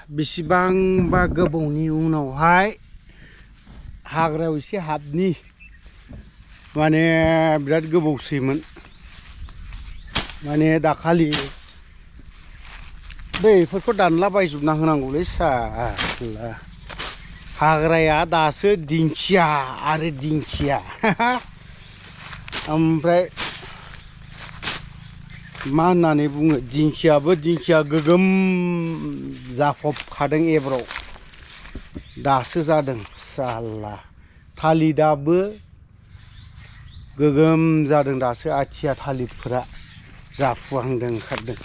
बेसेबांबा गोबावनि उनावहाय हाग्रायाव एसे हाबनि माने बिराद गोबावसैमोन माने दाखालि बैफोरखौ दानला बायजोबना होनांगौलै साला हाग्राया दासो दिंखिया आरो दिंखिया ओमफ्राय मा होननानै बुङो दिंखियाबो दिंखिया गोगोम जाफबखादों एब्राव दासो जादों साला थालिदाबो गोगोम जादों दासो आथिया थालिरफोरा जाफुहांदों ओंखारदों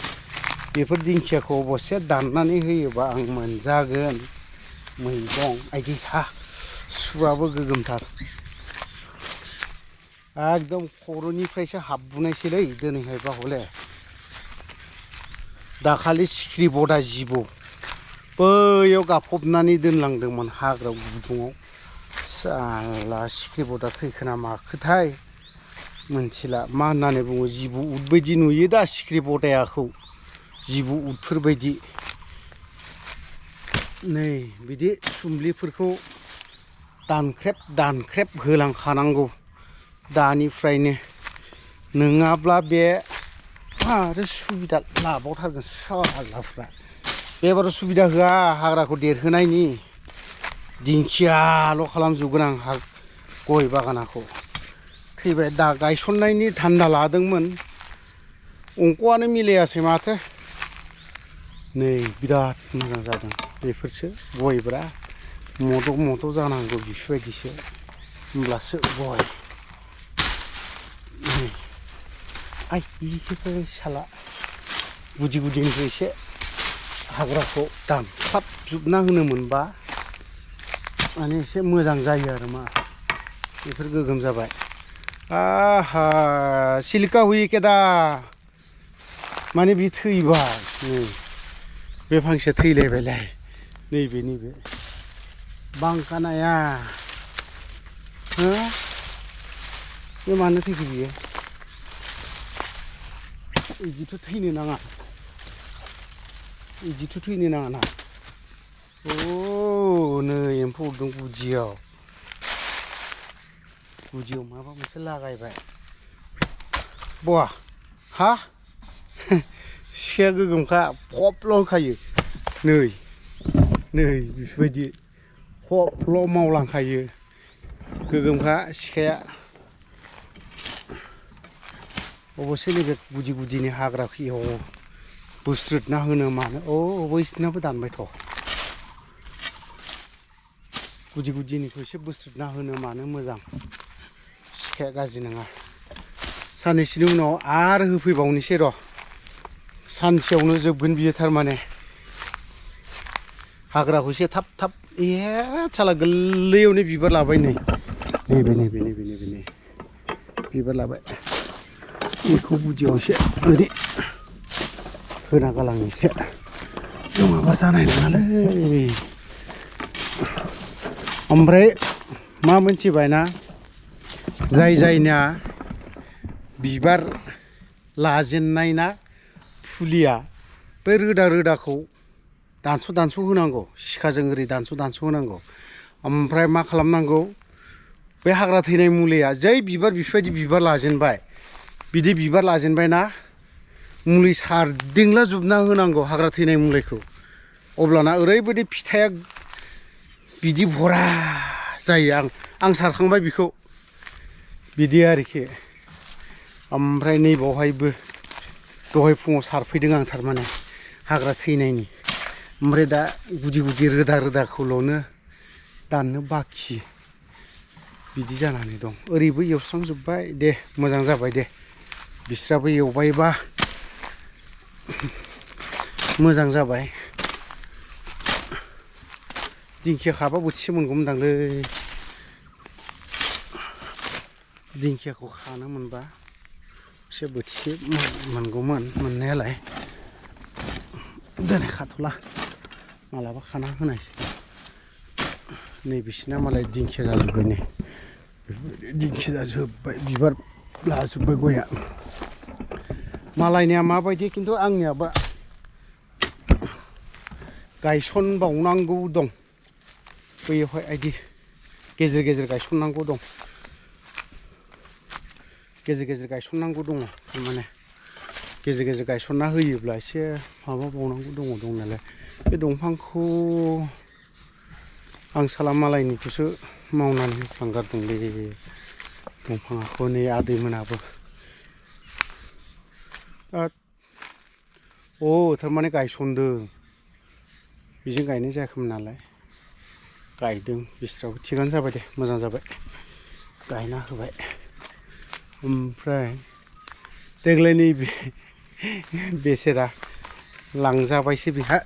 बेफोर दिंखियाखौ अबस्से दाननानै होयोबा आं मोनजागोन मैगं आइदि हा सुआबो गोगोमथार एकदम खर'निफ्रायसो हाबबोनायसैलै दिनैहायबा हले दाखालि सिख्रि बदा जिबौ बैयाव गाफबनानै दोनलांदोंमोन हाग्रा गुदुङाव साला सिख्रि बदा थैखोना माखोथाय मोनथिला मा होननानै बुङो जिबौ उद बायदि नुयो दा सिख्रि बदायाखौ जिबौ उदफोरबायदि नै बिदि सुम्लिफोरखौ दानख्रेब होलांखानांगौ दानिफ्रायनो नङाब्ला बे आरो सुबिदा लाबावथारगोन सालाफ्रा बेबार सुबिदा होआ हाग्राखौ देरहोनायनि दिंखियाल' खालामजोबगोन आं गय बागानखौ थैबाय दा गायसननायनि थान्दा लादोंमोन अंकआनो मिलायासै माथो नै बिराद मोजां जादों बेफोरसो गयब्रा मद' जानांगौ बेफोरबायदिसो होमब्लासो गय आइ इनिफ्राय साला गुदि गुदिनिफ्राय एसे हाग्राखौ दानख्लाबजोबना होनो मोनबा माने एसे मोजां जायो आरो मा बेफोर गोगोम जाबाय आहा सिलिका हुई केदा माने बे थैबाय नै बे फांसे थैलायबायलाय नैबे बांखानाया हो बे मानो थैखो बियो बिदिथ' थैनो नाङा बिदिथ' थैनो नाङा ना अ नै एम्फौ अरदों गुदियाव माबा मोनसे लागायबाय बहा हा सिखाया गोगोमखा फबल' होखायो नै बेफोरबायदि फबल' मावलांखायो गोगोमखा सिखाया अबस्से नैबे गुदिनि हाग्राखौ बोस्रोदना होनो मानो बैसिनाबो दानबायथ' गुदिनिखौ एसे बोस्रोदना होनो मानो मोजां सिखाया गाज्रि नङा साननैसोनि उनाव आरो होफैबावनोसै र' सानसेयावनो जोबगोन बियो थारमाने हाग्राखौ एसे थाब साला गोरलैयावनो बिबार लाबाय नैबे बिबार लाबाय बेखौ गुदियाव एसे ओरै होना गालांनोसै नङाबा जानाय नङालै ओमफ्राय मा मोनथिबायना जायना बिबार लाजेननाय ना फुलिया बे रोदाखौ दानस' होनांगौ सिखाजों ओरै दानस' होनांगौ ओमफ्राय मा खालामनांगौ बे हाग्रा थैनाय मुलिया जै बेफोरबायदि बिबार लाजेनबाय बिदि बिबार लाजेनबायना मुलि सारदिंला जोबना होनांगौ हाग्रा थैनाय मुलिखौ अब्लाना ओरैबायदि फिथाइया बिदि भरा जायो आं सारखांबाय बेखौ बिदि आरोखि ओमफ्राय नैबावहायबो दहाय फुङाव सारफैदों आं थारमाने हाग्रा थैनायनि ओमफ्राय दा गुदि रोदाखौल'नो दाननो बाखि बिदि जानानै दं ओरैबो एवस्रांजोब्बाय दे मोजां जाबाय दे बिस्राबो एवबायबा मोजां जाबाय दिंखिया खाबा बोथिसे मोनगौमोनदांलै दिंखियाखौ खानो मोनबा एसे बोथिसे मोनगौमोन मोननायालाय दिनै खाथ'ला मालाबा खाना होनायसै नै बिसिना मालाय दिंखिया जाजोब्बाय नै दिंखिया जाजोब्बाय बिबार लाजोब्बाय गया मालायनिया माबायदि खिन्थु आंनियाबा गायसनबावनांगौ दं बैयावहाय आइदि गेजेर गेजेर गायसननांगौ दं गेजेर गेजेर गायसननांगौ दङ थारमाने गेजेर गेजेर गायसनना होयोब्ला एसे माबाबावनांगौ दङ दंनायालाय बे दंफांखौ आं साला मालायनिखौसो मावनानै होफ्लांगारदोंलै दंफांखौ नै आदैमोनाबो थारमाने गायसनदों बेजों गायनाय जायाखैमोन नालाय गायदों बिस्राबो थिगानो जाबाय दे मोजां जाबाय गायना होबाय ओमफ्राय देग्लाय नैबे बेसेरा लांजाबायसो बिहा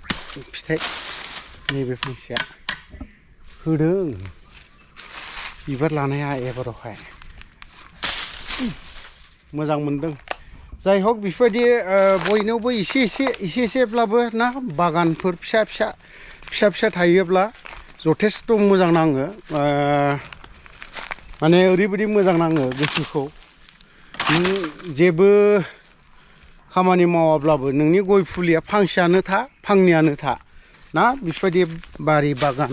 फिथाइ नैबे फांसेया होदों बिबार लानाया एबारावहाय मोजां मोनदों जाय हक बेफोरबायदि बयनावबो एसे एसेब्लाबो ना बागानफोर फिसा फिसा थायोब्ला जथेस्थ' मोजां नाङो माने ओरैबायदि मोजां नाङो गोसोखौ नों जेबो खामानि मावाब्लाबो नोंनि गय फुलिया फांसेयानो था फांनैयानो था ना बेफोरबायदि बारि बागान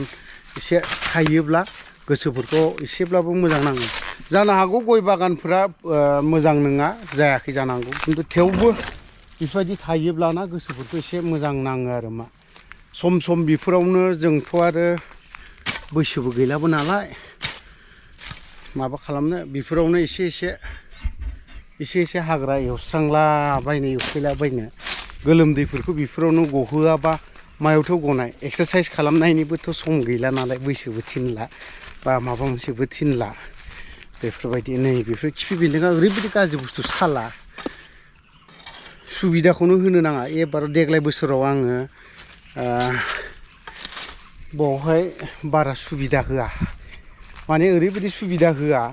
एसे थायोब्ला गोसोफोरखौ एसेब्लाबो मोजां नाङो जानो हागौ गय बागानफोरा मोजां नङा जायाखै जानांगौ खिन्थु थेवबो बेफोरबायदि थायोब्लाना गोसोफोरखौ एसे मोजां नाङो आरो मा सम बेफोरावनो जोंथ' आरो बैसोबो गैलाबो नालाय माबा खालामनो बेफोरावनो एसे हाग्रा एवस्रांलाबायनो गोलोमदैफोरखौ बेफोरावनो गहोआबा मायावथ' गनाय एक्सारसाइस खालामनायनिबोथ' सम गैला नालाय बैसोबो थिनला बा माबा मोनसेबो थिनला बेफोरबायदि नै बेफोर खिफि बेन्दोंआ ओरैबायदि गाज्रि बुस्थु साला सुबिदाखौनो होनो नाङा एबार देग्लाय बोसोराव आङो बावहाय बारा सुबिदा होआ माने ओरैबायदि सुबिदा होआ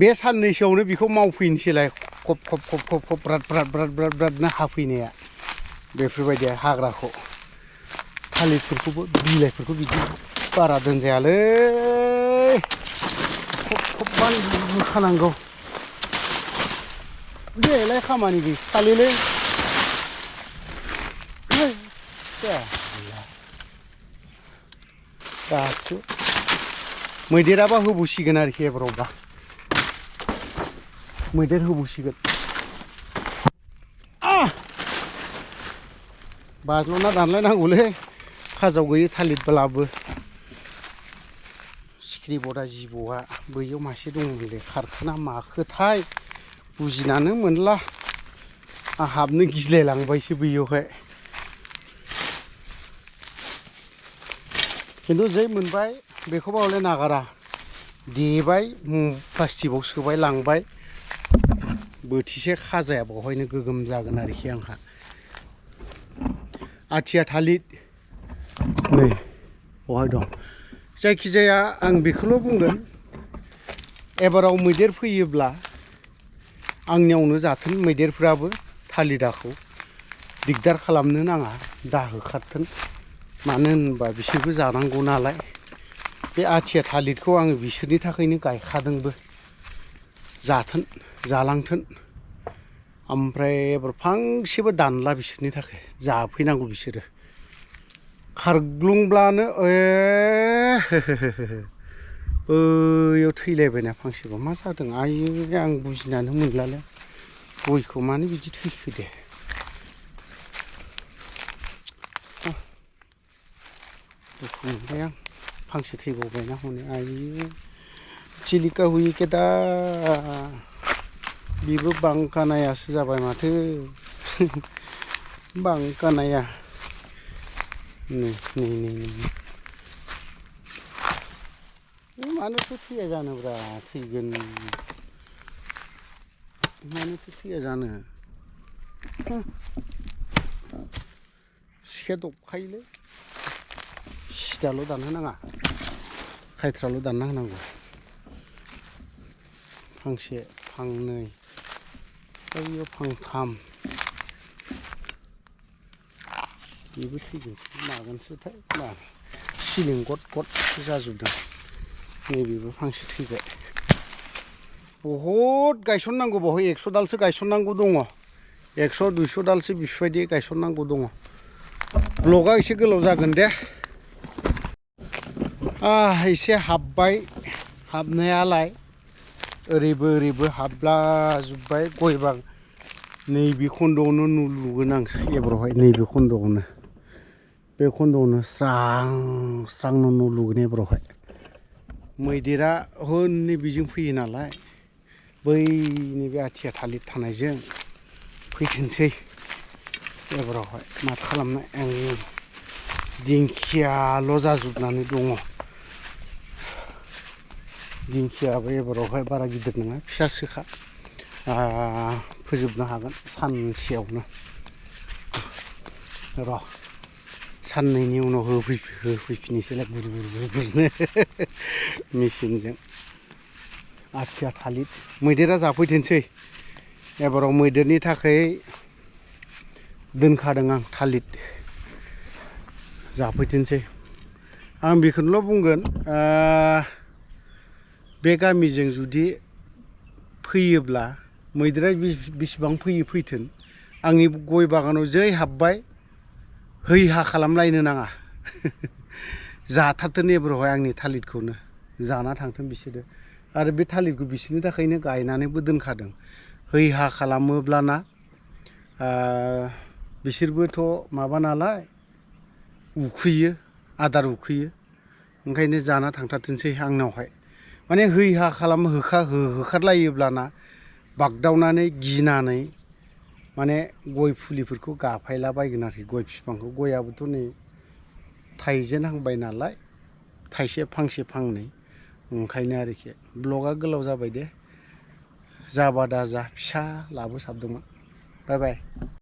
बे साननैसोआवनो बेखौ मावफैनोसैलाय खब ब्राद हाफैनाया बेफोरबायदि हाग्राखौ थालिरफोरखौबो बिलाइफोरखौ बिदि बारा दोनजायालै खब बुखानांगौ बेलाय खामानि गैखालिलै दासो मैदेराबा होबोसिगोन आरोखि एबारावबा मैदेर होबोसिगोन बाज्ल'ना दानलायनांगौलै खाजाव गैयै थालिरब्लाबो सिखिरि बदा जिबौआ बैयाव मासे दंमोनलै खारखोना माखोथाय बुजिनानो मोनला आं हाबनो गिलायलांबायसो बैयावहाय खिन्थु जै मोनबाय बेखौबा हले नागारा देबाय प्लास्टिकआव सोबाय लांबाय बोथिसे खाजाया बावहायनो गोगोम जागोन आरोखि आंहा आथिया थालिर नै बहाय दं जायखिजाया आं बेखौल' बुंगोन एबाराव मैदेर फैयोब्ला आंनियावनो जाथों मैदेरफ्राबो थालिराखौ दिगदार खालामनो नाङा दाहोखारथों मानो होनबा बिसोरबो जानांगौ नालाय बे आथिया थालिरखौ आङो बिसोरनि थाखायनो गायखादोंबो जाथों जालांथों ओमफ्राय एबार फांसेबो दानला बिसोरनि थाखाय जाफैनांगौ बिसोरो खारग्लुंब्लानो बैयाव थैलायबायना फांसेबा मा जादों आयो आं बुजिनानै मोनलालै गयखौ मानो बिदि थैखो दे दुखु मोनबाय आं फांसे थैबावबायना हनै आयो चिलिका हुई केदा बेबो बांकानायासो जाबाय माथो बांकानाया नै मानोथो थैया जानोब्रा थैगोन मानोथो थैया जानो सिखाया दबखायोलै सिदाल' दानहोनाङा खायथ्राल' दानना होनांगौ फांसे फांनै बैयाव फांथाम बेबो थैगोनसो मागोनसोथाय मा सिलिं गद जाजोबदों नैबेबो फांसे थैबाय बहुद गायसननांगौ बावहाय 100 दालसो गायसननांगौ दङ 100-200 दालसो बेफोरबायदि गायसननांगौ दङ ब्लगा एसे गोलाव जागोन दे एसे हाबबाय हाबनायालाय ओरैबो ओरैबो हाबलाजोब्बाय गय बागान नैबे खन्द'आवनो न' लुगोन आं एबारावहाय नैबे खन्द'आवनो बे खन्द'आवनो स्रां स्रां न' लुगोन एबारावहाय मैदेरा हनै बेजों फैयो नालाय बै नैबे आथिया थालिर थानायजों फैथोंसै एबारावहाय माथो खालामनो आं दिंखियाल' जाजोबनानै दङ दिंखियाबो एबारावहाय बारा गिदिर नङा फिसासोखा फोजोबनो हागोन सानसेयावनो र' साननैनि उनाव होफैफिननोसैलाय बुर बुरनो मेचिनजों आथिया थालिर मैदेरा जाफैथोंसै एबाराव मैदेरनि थाखाय दोनखादों आं थालिर जाफैथोंसै आं बेखौनोल' बुंगोन बे गामिजों जुदि फैयोब्ला मैदेरा बेसेबां फैथों आंनि गय बागानाव जै हाबबाय हैहा खालामलायनो नाङा जाथारथों एबारावहाय आंनि थालिरखौनो जाना थांथों बिसोरो आरो बे थालिरखौ बिसोरनि थाखायनो गायनानैबो दोनखादों हैहा खालामोब्लाना बिसोरबोथ' माबा नालाय उखैयो आदार उखैयो ओंखायनो जाना थांथारथोंसै आंनावहाय माने हैहा होखारलायोब्लाना बागदावनानै गिनानै माने गय फुलिफोरखौ गाफायला बायगोन आरोखि गय बिफांखौ गयाबोथ' नै थाइजेनहांबाय नालाय थाइसे फांसे फांनै ओंखायनो आरोखि ब्लगा गोलाव जाबाय दे जाबा दाजा फिसा लाबोसाबदोंमोन बाय बाय